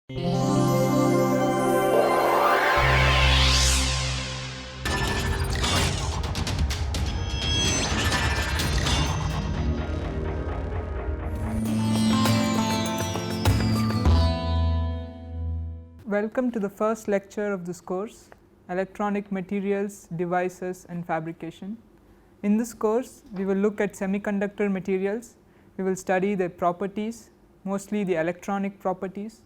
Welcome to the first lecture of this course, Electronic Materials, Devices and Fabrication. In this course, we will look at semiconductor materials. We will study their properties, mostly the electronic properties.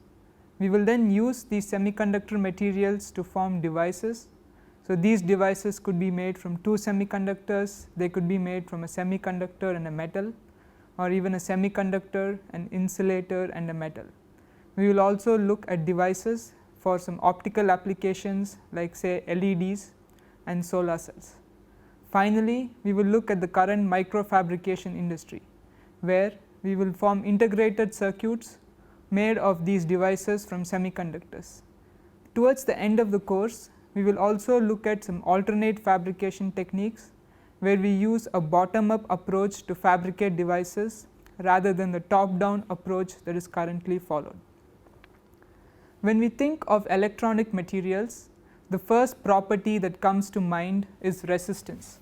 We will then use these semiconductor materials to form devices. So, these devices could be made from two semiconductors, they could be made from a semiconductor and a metal, or even a semiconductor, an insulator and a metal. We will also look at devices for some optical applications like say LEDs and solar cells. Finally, we will look at the current microfabrication industry, where we will form integrated circuits made of these devices from semiconductors. Towards the end of the course, we will also look at some alternate fabrication techniques, where we use a bottom up approach to fabricate devices rather than the top down approach that is currently followed. When we think of electronic materials, the first property that comes to mind is resistance.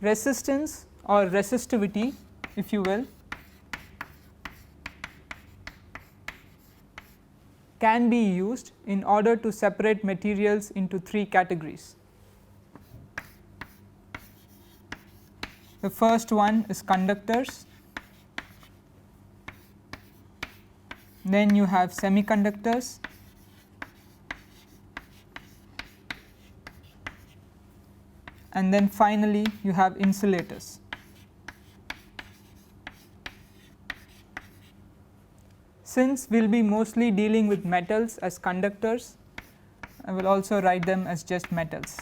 Resistance or resistivity, if you will, can be used in order to separate materials into three categories. The first one is conductors. Then you have semiconductors, and then finally you have insulators. Since we will be mostly dealing with metals as conductors, I will also write them as just metals.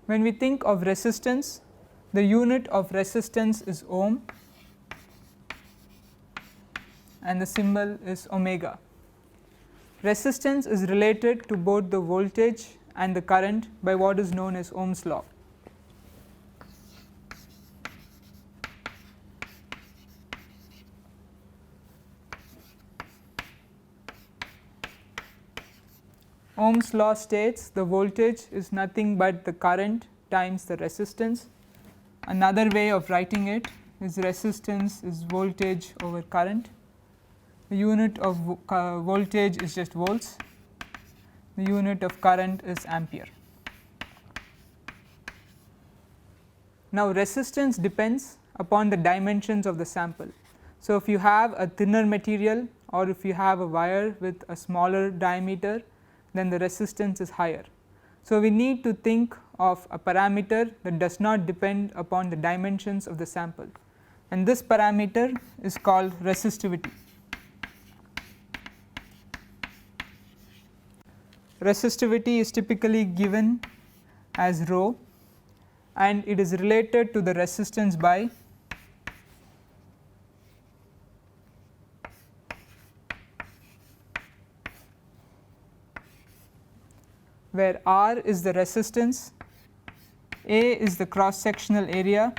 When we think of resistance, the unit of resistance is ohm and the symbol is omega. Resistance is related to both the voltage and the current by what is known as Ohm's law. Ohm's law states the voltage is nothing but the current times the resistance. Another way of writing it is resistance is voltage over current. The unit of voltage is just volts, the unit of current is ampere. Now, resistance depends upon the dimensions of the sample. So, if you have a thinner material or if you have a wire with a smaller diameter, then the resistance is higher. So, we need to think of a parameter that does not depend upon the dimensions of the sample, and this parameter is called resistivity. Resistivity is typically given as rho, and it is related to the resistance by where R is the resistance, A is the cross sectional area,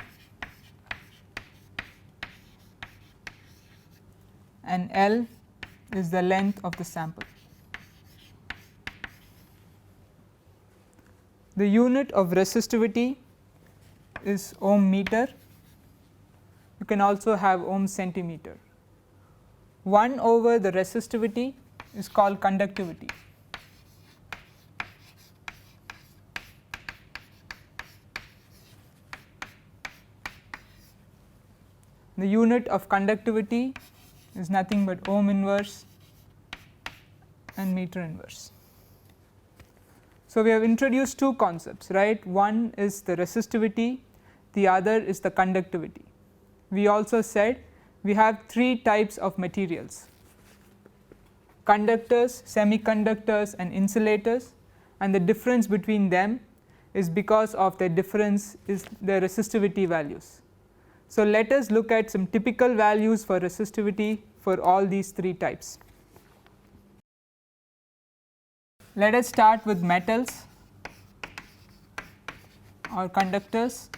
and L is the length of the sample. The unit of resistivity is ohm meter. You can also have ohm centimeter. 1 over the resistivity is called conductivity. The unit of conductivity is nothing but ohm inverse and meter inverse. So, we have introduced two concepts, right. One is the resistivity, the other is the conductivity. We also said we have three types of materials: conductors, semiconductors and insulators, and the difference between them is because of the difference is the resistivity values. So, let us look at some typical values for resistivity for all these three types. Let us start with metals or conductors.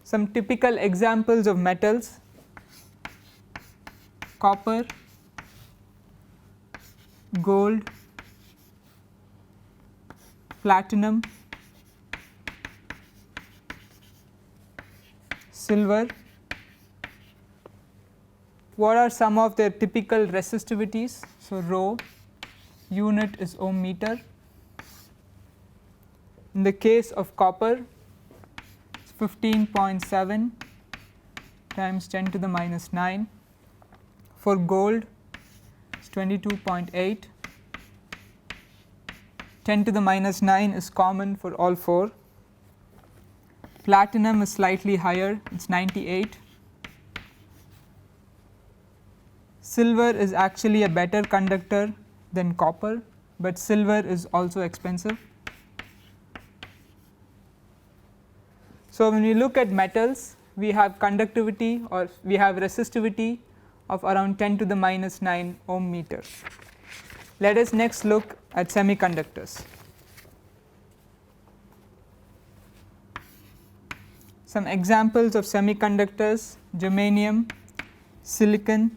Some typical examples of metals: copper, gold, platinum, silver. What are some of their typical resistivities? So, rho unit is ohm meter. In the case of copper, it's 15.7 times 10 to the minus 9. For gold, it's 22.8. 10 to the minus 9 is common for all four. Platinum is slightly higher, it's 98. Silver is actually a better conductor than copper, but silver is also expensive. So, when we look at metals, we have conductivity or we have resistivity of around 10 to the minus 9 ohm meter. Let us next look at semiconductors. Some examples of semiconductors: germanium, silicon,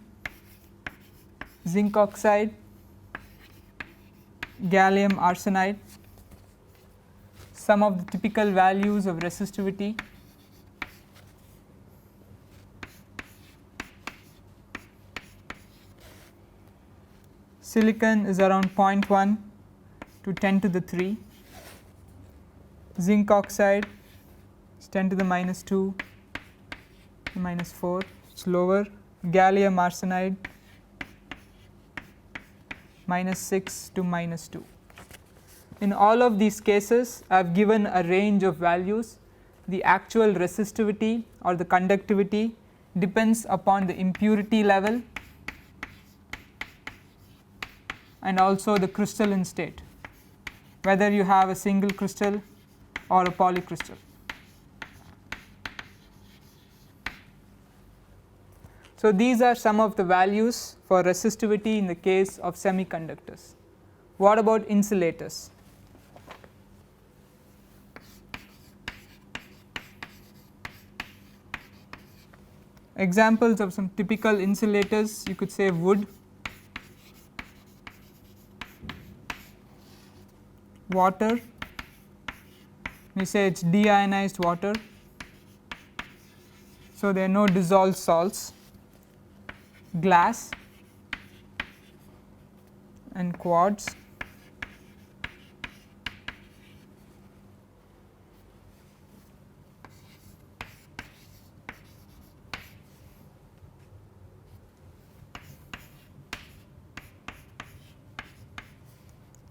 zinc oxide, gallium arsenide. Some of the typical values of resistivity: silicon is around 0.1 to 10 to the 3, zinc oxide is 10 to the minus 2 to minus 4, it's lower, gallium arsenide minus 6 to minus 2. In all of these cases, I have given a range of values. The actual resistivity or the conductivity depends upon the impurity level and also the crystalline state, whether you have a single crystal or a polycrystal. So, these are some of the values for resistivity in the case of semiconductors. What about insulators? Examples of some typical insulators: you could say wood, water, we say it's deionized water, so there are no dissolved salts, glass and quartz.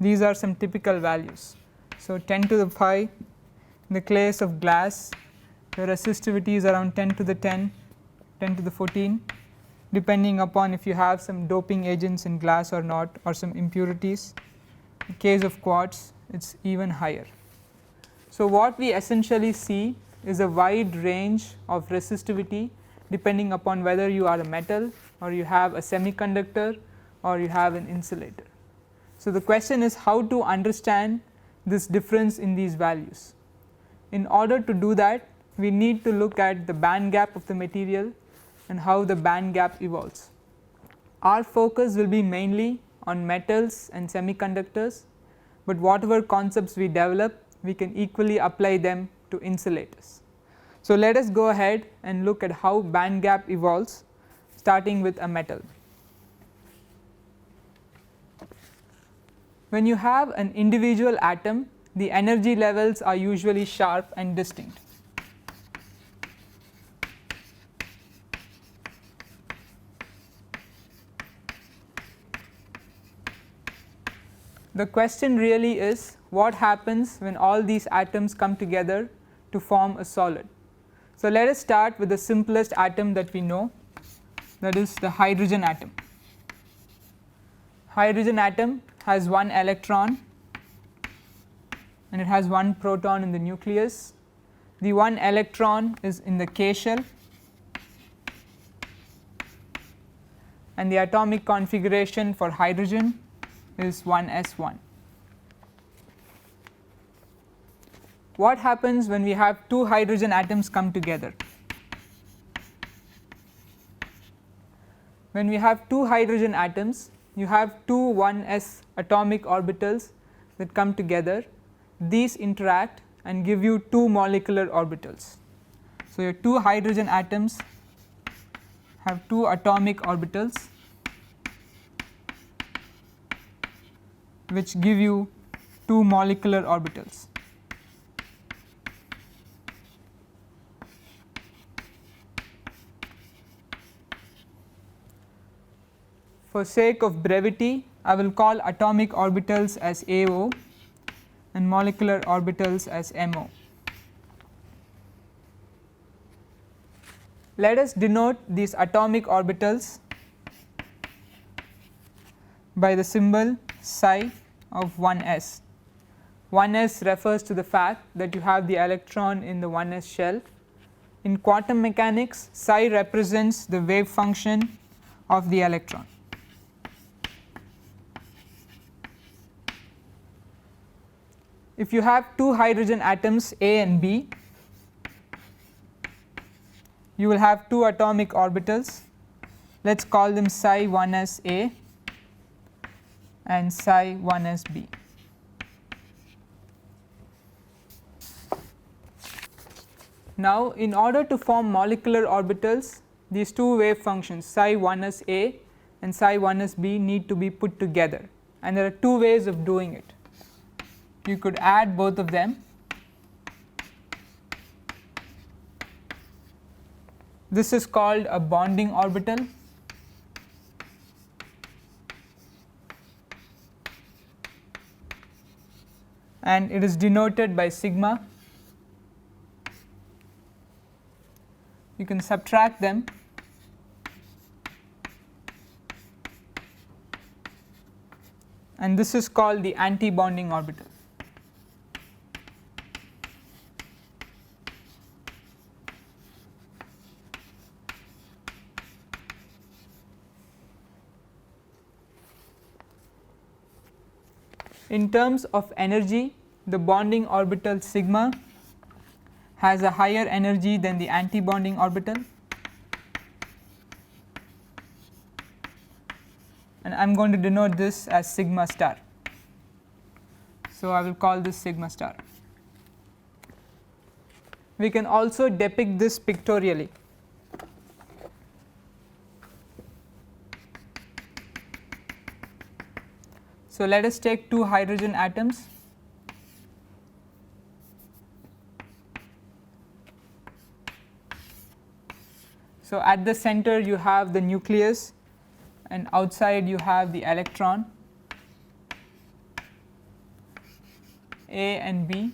These are some typical values. So, 10 to the 5, in the case of glass, the resistivity is around 10 to the 10, 10 to the 14, depending upon if you have some doping agents in glass or not, or some impurities. In case of quartz, it's even higher. So, what we essentially see is a wide range of resistivity depending upon whether you are a metal or you have a semiconductor or you have an insulator. So, the question is how to understand this difference in these values. In order to do that, we need to look at the band gap of the material and how the band gap evolves. Our focus will be mainly on metals and semiconductors, but whatever concepts we develop, we can equally apply them to insulators. So, let us go ahead and look at how band gap evolves, starting with a metal. When you have an individual atom, the energy levels are usually sharp and distinct. The question really is what happens when all these atoms come together to form a solid. So, let us start with the simplest atom that we know, that is the hydrogen atom. Hydrogen atom has one electron and it has one proton in the nucleus. The one electron is in the K shell and the atomic configuration for hydrogen is 1s1. What happens when we have two hydrogen atoms come together? when we have two hydrogen atoms, you have two 1s atomic orbitals that come together. These interact and give you two molecular orbitals. So, your two hydrogen atoms have two atomic orbitals which give you two molecular orbitals. For sake of brevity, I will call atomic orbitals as AO and molecular orbitals as MO. Let us denote these atomic orbitals by the symbol psi of 1s. 1s refers to the fact that you have the electron in the 1s shell. In quantum mechanics, psi represents the wave function of the electron. If you have two hydrogen atoms A and B, you will have two atomic orbitals. Let us call them psi 1s A and psi 1s B. Now, in order to form molecular orbitals, these two wave functions psi 1s A and psi 1s B need to be put together, and there are two ways of doing it. You could add both of them. This is called a bonding orbital, and it is denoted by sigma. You can subtract them and this is called the anti-bonding orbital. In terms of energy, the bonding orbital sigma has a higher energy than the anti-bonding orbital, and I am going to denote this as sigma star. So, I will call this sigma star. We can also depict this pictorially. So, let us take two hydrogen atoms. So, at the center you have the nucleus and outside you have the electron A and B.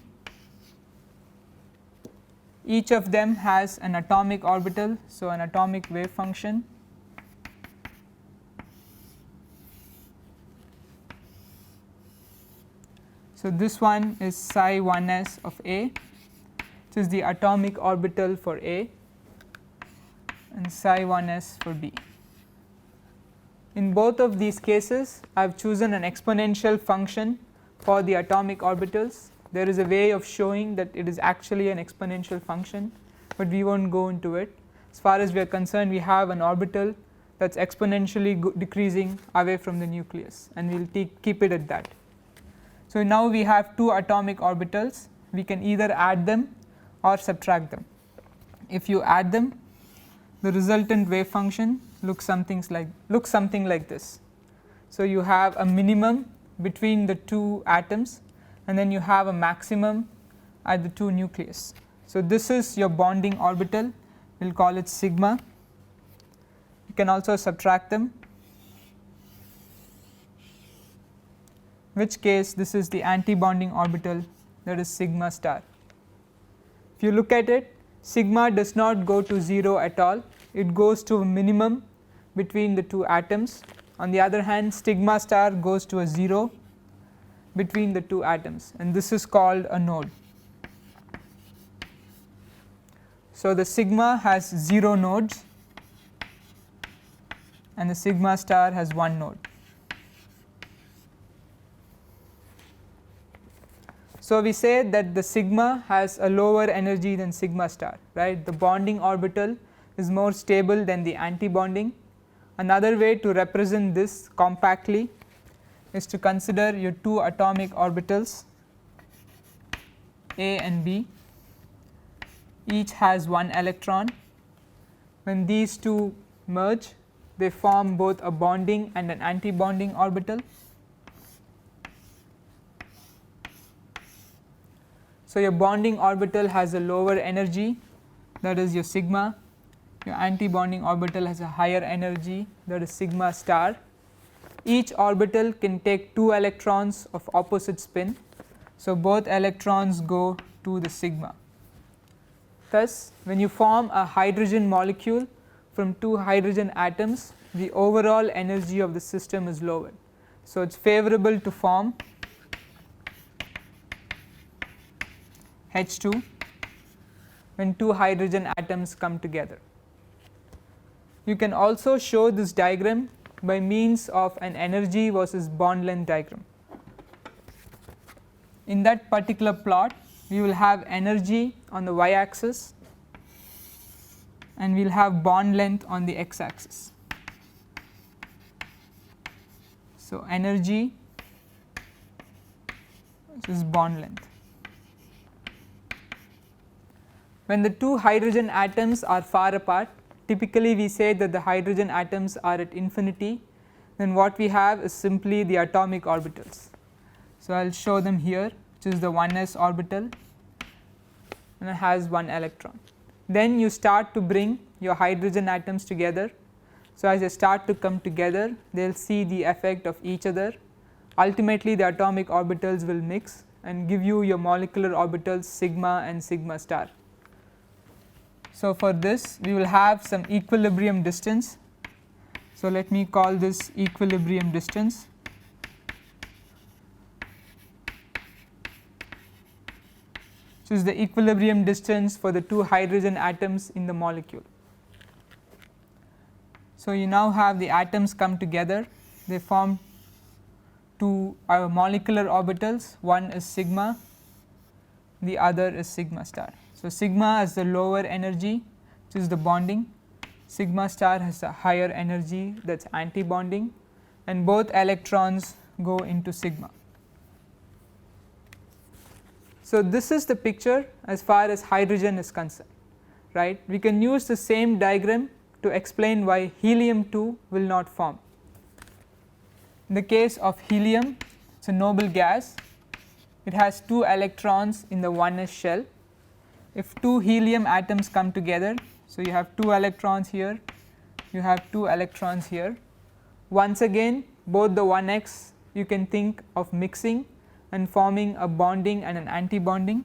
Each of them has an atomic orbital, so an atomic wave function. So, this one is psi 1s of A, which is the atomic orbital for A, and psi 1s for B. In both of these cases, I have chosen an exponential function for the atomic orbitals. There is a way of showing that it is actually an exponential function, but we will not go into it. As far as we are concerned, we have an orbital that is exponentially decreasing away from the nucleus, and we will keep it at that. So, now we have two atomic orbitals. We can either add them or subtract them. If you add them, the resultant wave function looks something like this. So, you have a minimum between the two atoms, and then you have a maximum at the two nucleus. So, this is your bonding orbital. We will call it sigma. You can also subtract them, in which case this is the anti-bonding orbital, that is sigma star. If you look at it, sigma does not go to 0 at all, it goes to a minimum between the two atoms. On the other hand, sigma star goes to a 0 between the two atoms, and this is called a node. So, the sigma has 0 nodes and the sigma star has 1 node. So, we say that the sigma has a lower energy than sigma star, right. The bonding orbital is more stable than the anti-bonding. Another way to represent this compactly is to consider your two atomic orbitals A and B. Each has one electron. When these two merge, they form both a bonding and an anti-bonding orbital. So your bonding orbital has a lower energy, that is your sigma. Your anti-bonding orbital has a higher energy, that is sigma star. Each orbital can take 2 electrons of opposite spin, so both electrons go to the sigma. Thus, when you form a hydrogen molecule from 2 hydrogen atoms, the overall energy of the system is lowered. So it is favorable to form H2 when 2 hydrogen atoms come together. You can also show this diagram by means of an energy versus bond length diagram. In that particular plot, we will have energy on the y axis and we will have bond length on the x axis. So energy is bond length. When the 2 hydrogen atoms are far apart, typically we say that the hydrogen atoms are at infinity, then what we have is simply the atomic orbitals. So I will show them here, which is the 1s orbital and it has 1 electron. Then you start to bring your hydrogen atoms together. So as they start to come together, they will see the effect of each other. Ultimately the atomic orbitals will mix and give you your molecular orbitals sigma and sigma star. So for this we will have some equilibrium distance. So let me call this equilibrium distance. Which is the equilibrium distance for the 2 hydrogen atoms in the molecule. So you now have the atoms come together, they form 2 molecular orbitals, one is sigma, the other is sigma star. So sigma has the lower energy, which is the bonding, sigma star has a higher energy, that is anti-bonding, and both electrons go into sigma. So this is the picture as far as hydrogen is concerned, right. We can use the same diagram to explain why helium 2 will not form. In the case of helium, it is a noble gas, it has 2 electrons in the 1s shell. If 2 helium atoms come together, so you have 2 electrons here, you have 2 electrons here. Once again both the 1x you can think of mixing and forming a bonding and an anti-bonding.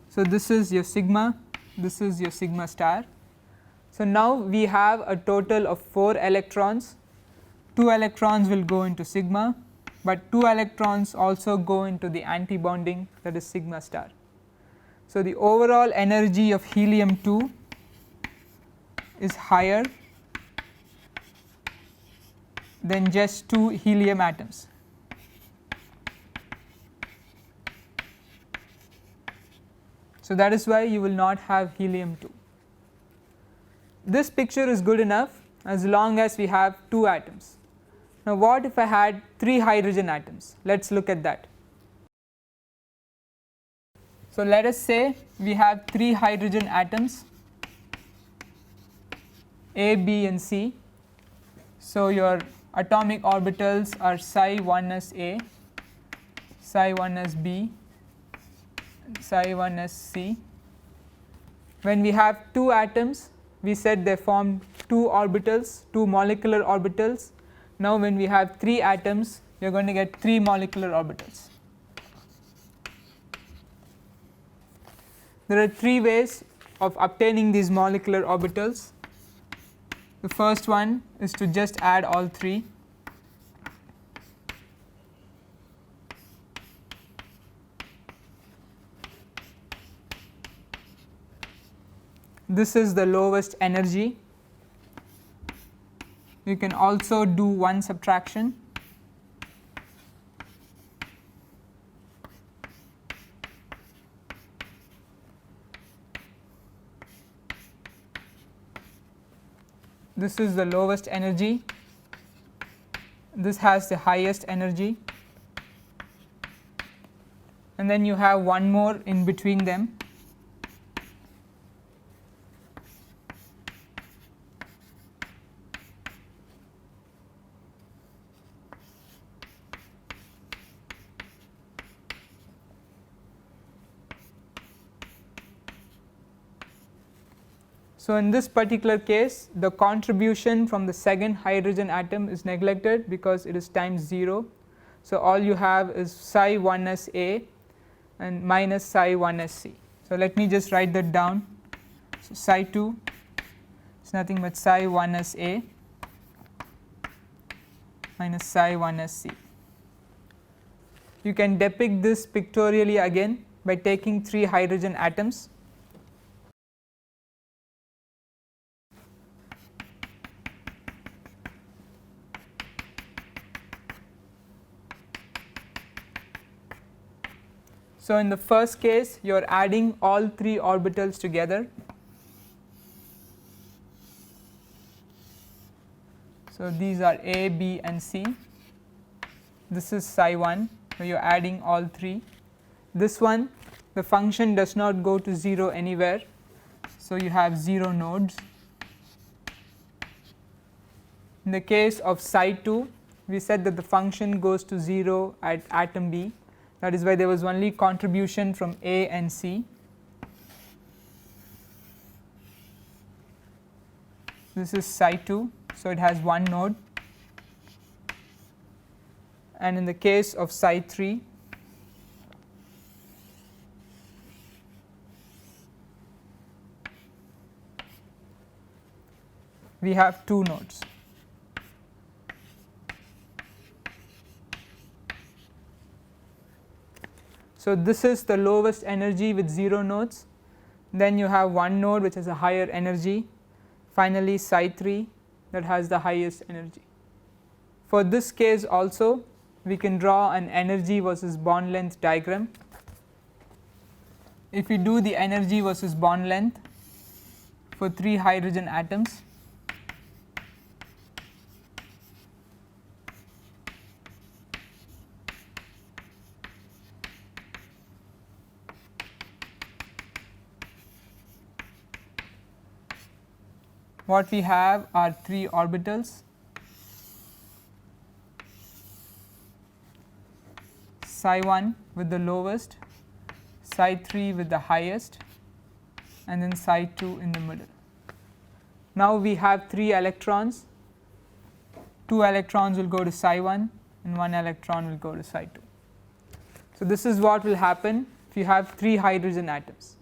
So this is your sigma, this is your sigma star. So now we have a total of 4 electrons, 2 electrons will go into sigma, but 2 electrons also go into the anti-bonding, that is sigma star. So the overall energy of helium 2 is higher than just 2 helium atoms. So that is why you will not have helium 2. This picture is good enough as long as we have 2 atoms. Now what if I had 3 hydrogen atoms? Let us look at that. So let us say we have 3 hydrogen atoms A, B and C. So your atomic orbitals are psi 1s A, psi 1s B, psi 1s C. When we have 2 atoms, we said they form 2 orbitals, 2 molecular orbitals. Now when we have 3 atoms, we are going to get 3 molecular orbitals. There are 3 ways of obtaining these molecular orbitals. The first one is to just add all 3. This is the lowest energy. You can also do one subtraction. this is the lowest energy, this has the highest energy, and then you have one more in between them. So, in this particular case, the contribution from the second hydrogen atom is neglected because it is times 0. So, all you have is psi 1s A and minus psi 1s C. So, let me just write that down. So, psi 2 is nothing but psi 1s A minus psi 1s C. You can depict this pictorially again by taking 3 hydrogen atoms. So, in the first case you are adding all 3 orbitals together. So, these are A, B and C. This is psi 1, so you are adding all 3. This one, the function does not go to 0 anywhere, so you have 0 nodes. In the case of psi 2, we said that the function goes to 0 at atom B. That is why there was only contribution from A and C. This is psi 2, so it has one node, and in the case of psi 3, we have 2 nodes. So, this is the lowest energy with 0 nodes, then you have one node which has a higher energy, finally psi 3 that has the highest energy. For this case also we can draw an energy versus bond length diagram. If we do the energy versus bond length for 3 hydrogen atoms, what we have are 3 orbitals, psi 1 with the lowest, psi 3 with the highest, and then psi 2 in the middle. Now, we have 3 electrons, 2 electrons will go to psi 1 and 1 electron will go to psi 2. So, this is what will happen if you have 3 hydrogen atoms.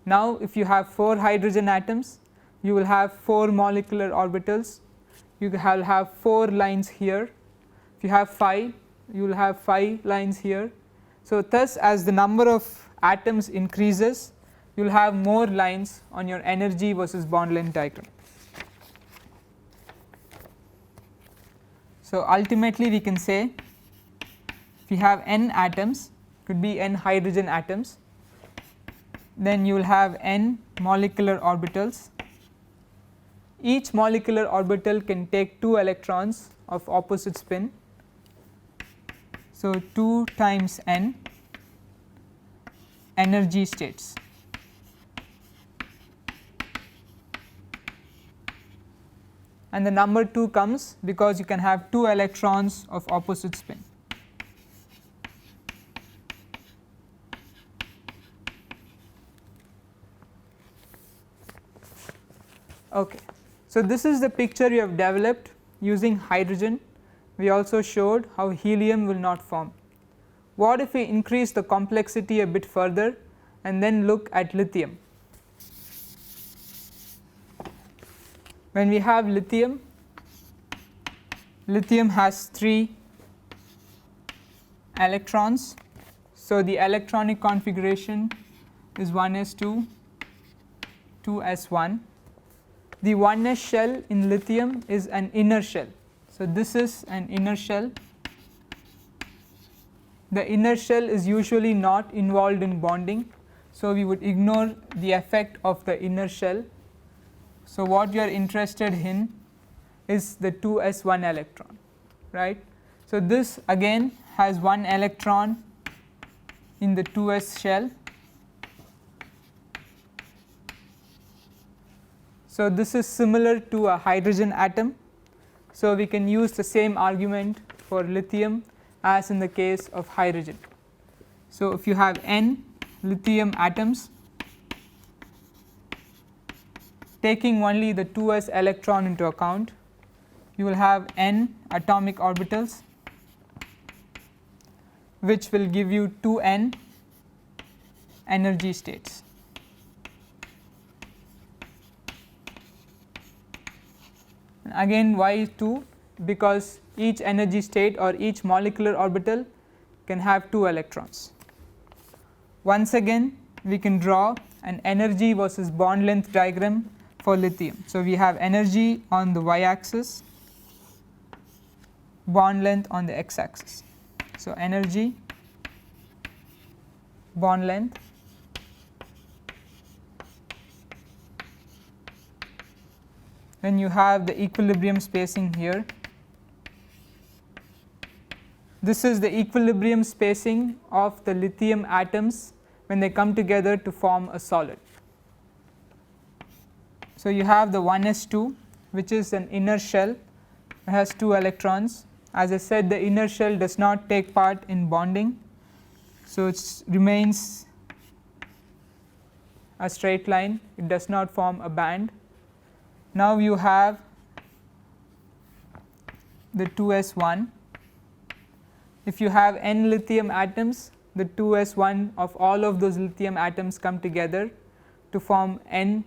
Now, if you have 4 hydrogen atoms, you will have 4 molecular orbitals, you will have 4 lines here. If you have 5, you will have 5 lines here. So, thus as the number of atoms increases, you will have more lines on your energy versus bond length diagram. So, ultimately we can say if you have n atoms, could be n hydrogen atoms, then you will have n molecular orbitals. Each molecular orbital can take 2 electrons of opposite spin. So, 2 times n energy states. And the number 2 comes because you can have 2 electrons of opposite spin. Okay. So, this is the picture you have developed using hydrogen. We also showed how helium will not form. What if we increase the complexity a bit further and then look at lithium? When we have lithium, lithium has 3 electrons. So, the electronic configuration is 1s2, 2s1. The 1s shell in lithium is an inner shell. So, this is an inner shell. The inner shell is usually not involved in bonding. So, we would ignore the effect of the inner shell. So, what we are interested in is the 2s1 electron, right. So, this again has one electron in the 2s shell. So, this is similar to a hydrogen atom. So, we can use the same argument for lithium as in the case of hydrogen. So, if you have n lithium atoms, taking only the 2s electron into account, you will have n atomic orbitals, which will give you 2n energy states. Again, why 2? Because each energy state or each molecular orbital can have 2 electrons. Once again, we can draw an energy versus bond length diagram for lithium. So, we have energy on the y axis, bond length on the x axis. So, energy, bond length, then you have the equilibrium spacing here. This is the equilibrium spacing of the lithium atoms when they come together to form a solid. So, you have the 1s2, which is an inner shell, it has 2 electrons. As I said, the inner shell does not take part in bonding, so it remains a straight line, it does not form a band. Now, you have the 2s1. If you have n lithium atoms, the 2s1 of all of those lithium atoms come together to form n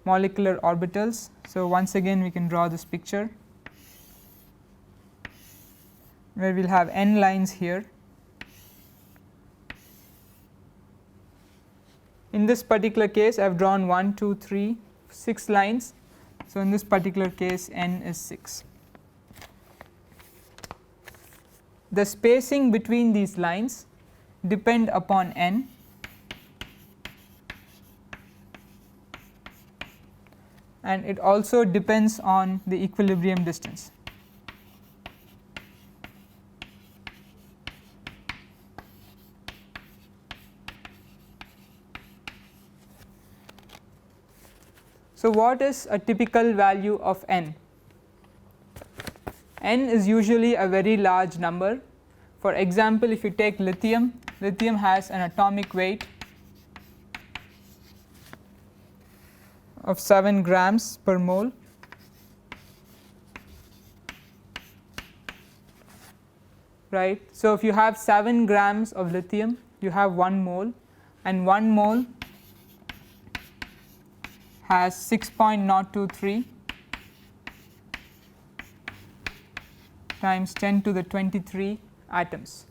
molecular orbitals. So, once again we can draw this picture where we will have n lines here. In this particular case, I have drawn 1, 2, 3, 6 lines. So, in this particular case n is 6. The spacing between these lines depend upon n, and it also depends on the equilibrium distance. So, what is a typical value of n? N is usually a very large number. For example, if you take lithium, lithium has an atomic weight of 7 grams per mole. Right. So, if you have 7 grams of lithium, you have 1 mole, and 1 mole has 6.023 times 10 to the 23 atoms.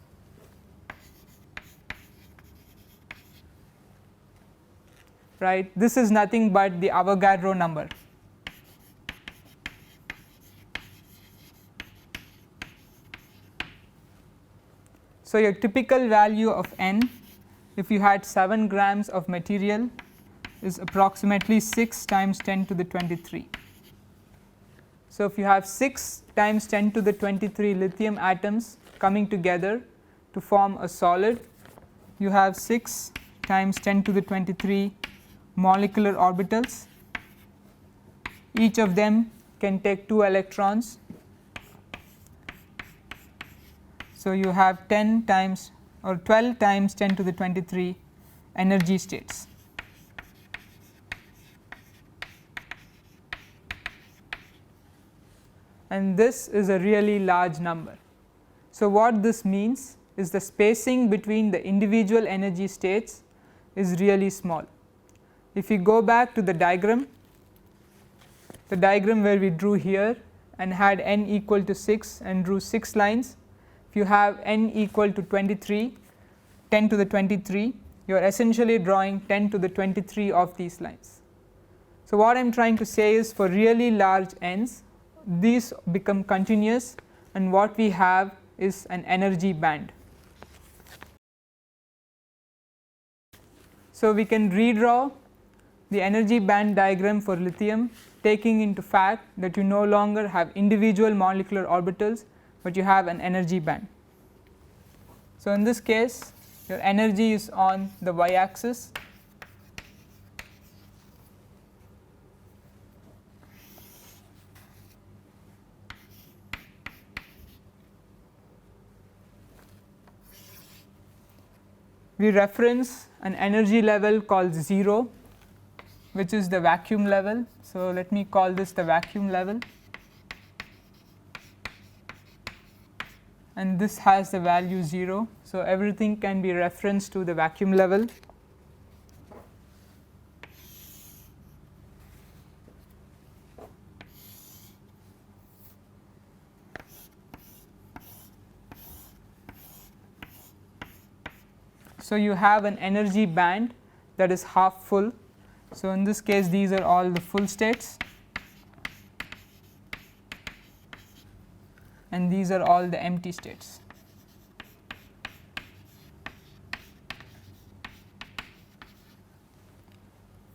Right. This is nothing but the Avogadro number. So, your typical value of n, if you had 7 grams of material, is approximately 6 times 10 to the 23. So, if you have 6 times 10 to the 23 lithium atoms coming together to form a solid, you have 6 times 10 to the 23 molecular orbitals. Each of them can take 2 electrons. So, you have 10 times or 12 times 10 to the 23 energy states. And this is a really large number. So, what this means is the spacing between the individual energy states is really small. If you go back to the diagram where we drew here and had n equal to 6 and drew 6 lines, if you have n equal to 23, 10 to the 23, you are essentially drawing 10 to the 23 of these lines. So, what I am trying to say is, for really large n's, these become continuous, and what we have is an energy band. So, we can redraw the energy band diagram for lithium taking into fact that you no longer have individual molecular orbitals, but you have an energy band. So, in this case your energy is on the y axis, we reference an energy level called 0, which is the vacuum level. So, let me call this the vacuum level, and this has the value 0. So, everything can be referenced to the vacuum level. So, you have an energy band that is half full. So, in this case these are all the full states, and these are all the empty states.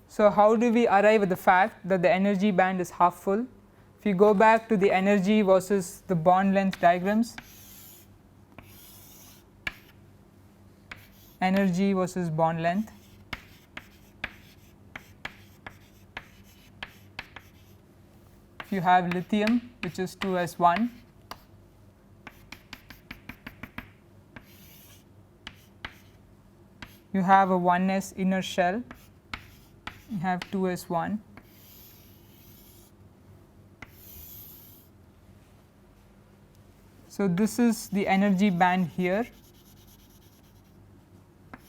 So, how do we arrive at the fact that the energy band is half full? If you go back to the energy versus the bond length diagrams, energy versus bond length, if you have lithium, which is 2s1, you have a 1s inner shell, you have 2s1, so this is the energy band here,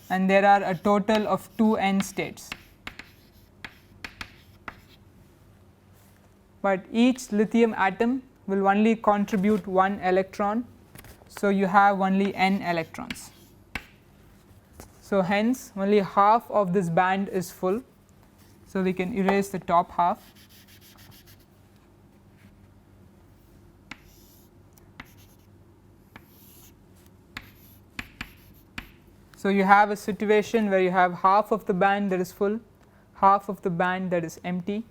and there are a total of 2 n states, but each lithium atom will only contribute 1 electron. So, you have only n electrons. So, hence only half of this band is full. So, we can erase the top half. So, you have a situation where you have half of the band that is full, half of the band that is empty.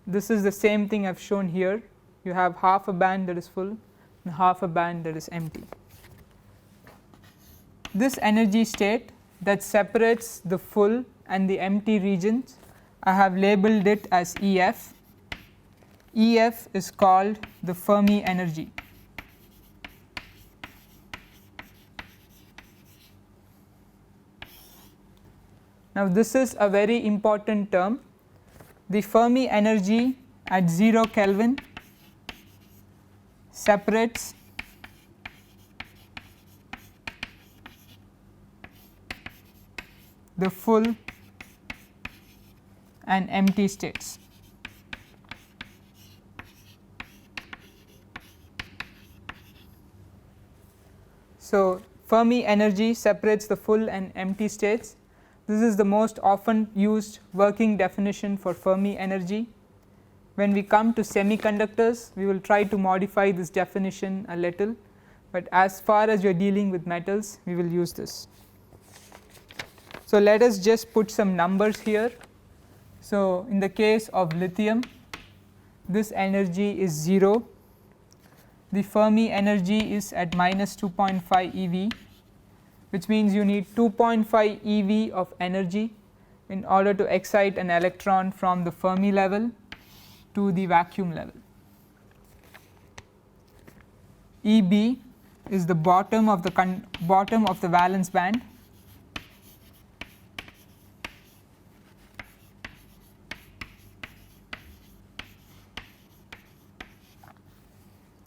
This is the same thing I have shown here. You have half a band that is full and half a band that is empty. This energy state that separates the full and the empty regions, I have labeled it as EF. EF is called the Fermi energy. Now, this is a very important term. The Fermi energy at 0 Kelvin separates the full and empty states. So, Fermi energy separates the full and empty states. This is the most often used working definition for Fermi energy. When we come to semiconductors, we will try to modify this definition a little, but as far as we are dealing with metals, we will use this. So, let us just put some numbers here. So, in the case of lithium, this energy is 0. The Fermi energy is at minus 2.5 eV, which means you need 2.5 eV of energy in order to excite an electron from the Fermi level to the vacuum level. EB is the bottom of the valence band.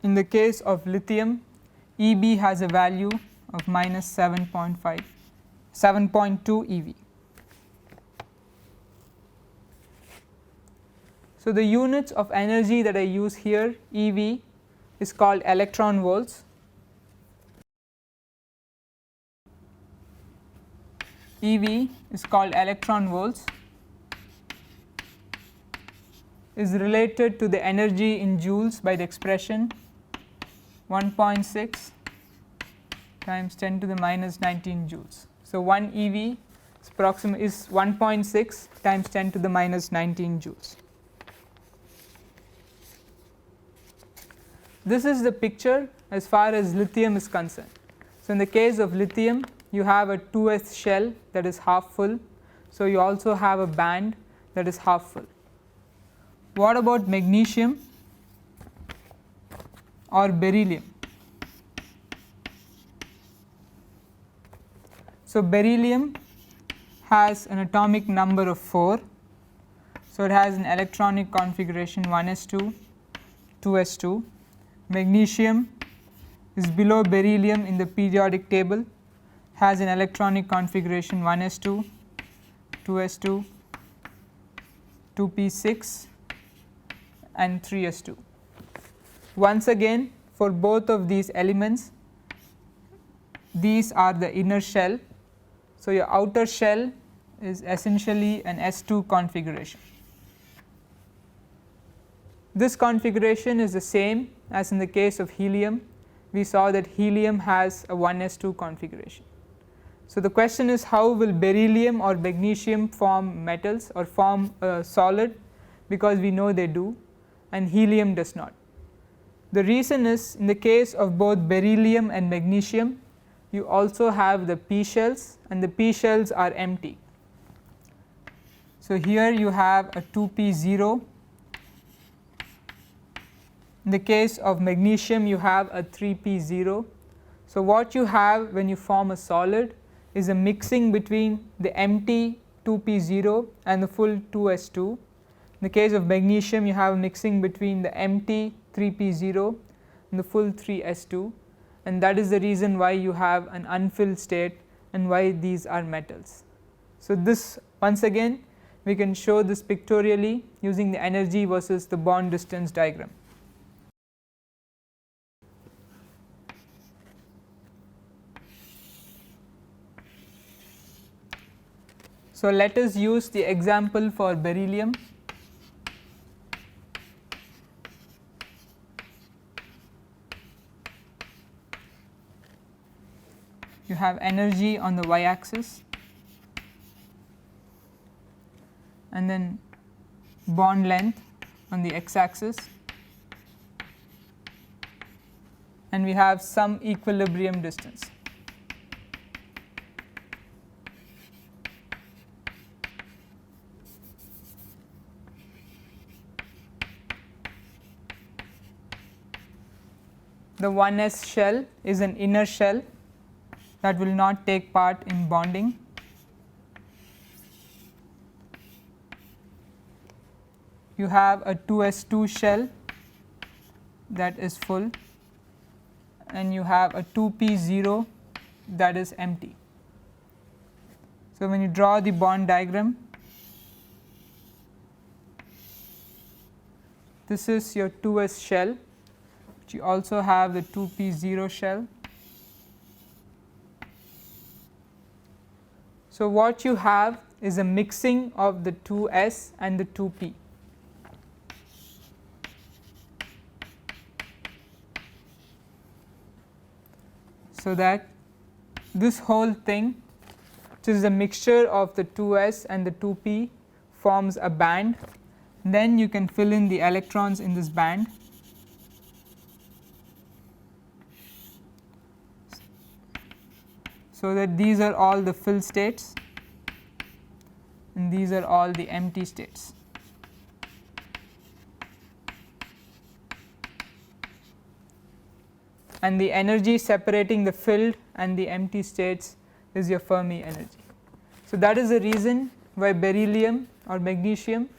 In the case of lithium, EB has a value of minus 7.2 eV. So, the units of energy that I use here, EV, is called electron volts. EV is called electron volts, is related to the energy in joules by the expression 1.6 times 10 to the minus 19 joules. So, 1 EV is 1.6 times 10 to the minus 19 joules. this is the picture as far as lithium is concerned. So, in the case of lithium, you have a 2s shell that is half full. So, you also have a band that is half full. What about magnesium or beryllium? So, beryllium has an atomic number of 4. So, it has an electronic configuration 1s2, 2s2. Magnesium is below beryllium in the periodic table, has an electronic configuration 1s2, 2s2, 2p6 and 3s2. Once again, for both of these elements, these are the inner shell. So, your outer shell is essentially an s2 configuration. This configuration is the same as in the case of helium. We saw that helium has a 1s2 configuration. So, the question is, how will beryllium or magnesium form metals or form a solid, because we know they do and helium does not. The reason is, in the case of both beryllium and magnesium, you also have the p shells and the p shells are empty. So, here you have a 2p0. In the case of magnesium, you have a 3p0. So, what you have when you form a solid is a mixing between the empty 2p0 and the full 2s2. In the case of magnesium, you have a mixing between the empty 3p0 and the full 3s2, and that is the reason why you have an unfilled state and why these are metals. So, this once again we can show this pictorially using the energy versus the bond distance diagram. So, let us use the example for beryllium. You have energy on the y axis and then bond length on the x axis, and we have some equilibrium distance. The 1s shell is an inner shell that will not take part in bonding. You have a 2s2 shell that is full, and you have a 2p0 that is empty. So, when you draw the bond diagram, this is your 2s shell. You also have the 2p0 shell. So, what you have is a mixing of the 2s and the 2p. So, that this whole thing, which is a mixture of the 2s and the 2p, forms a band. Then you can fill in the electrons in this band. So, that these are all the filled states and these are all the empty states. And the energy separating the filled and the empty states is your Fermi energy. So, that is the reason why beryllium or magnesium,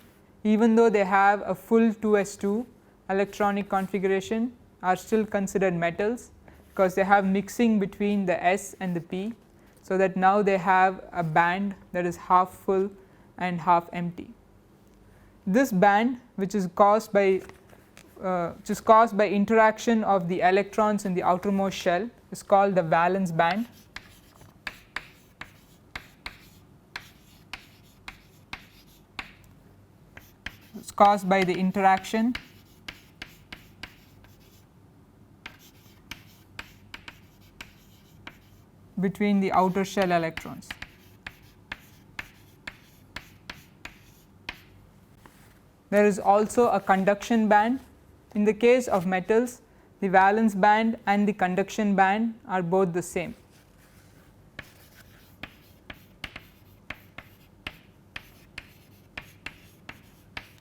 even though they have a full 2s2 electronic configuration, are still considered metals, because they have mixing between the s and the p. So, that now they have a band that is half full and half empty. This band, which is caused by interaction of the electrons in the outermost shell, is called the valence band. It is caused by the interaction between the outer shell electrons. There is also a conduction band. In the case of metals, the valence band and the conduction band are both the same.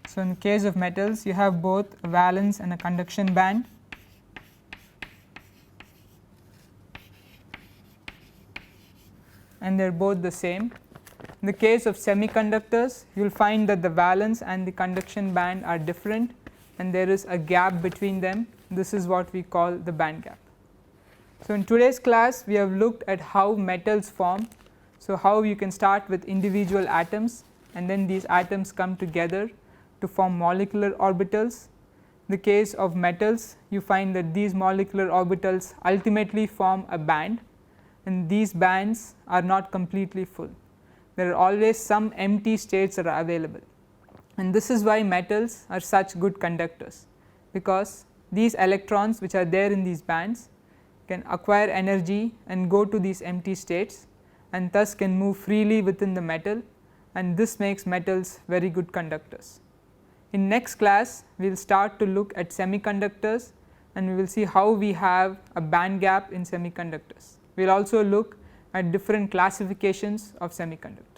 So, in case of metals you have both a valence and a conduction band, and they are both the same. In the case of semiconductors you will find that the valence and the conduction band are different and there is a gap between them. This is what we call the band gap. So, in today's class we have looked at how metals form. So, how you can start with individual atoms and then these atoms come together to form molecular orbitals. In the case of metals you find that these molecular orbitals ultimately form a band, and these bands are not completely full. There are always some empty states that are available, and this is why metals are such good conductors, because these electrons which are there in these bands can acquire energy and go to these empty states and thus can move freely within the metal, and this makes metals very good conductors. In next class we will start to look at semiconductors and we will see how we have a band gap in semiconductors. We will also look at different classifications of semiconductors.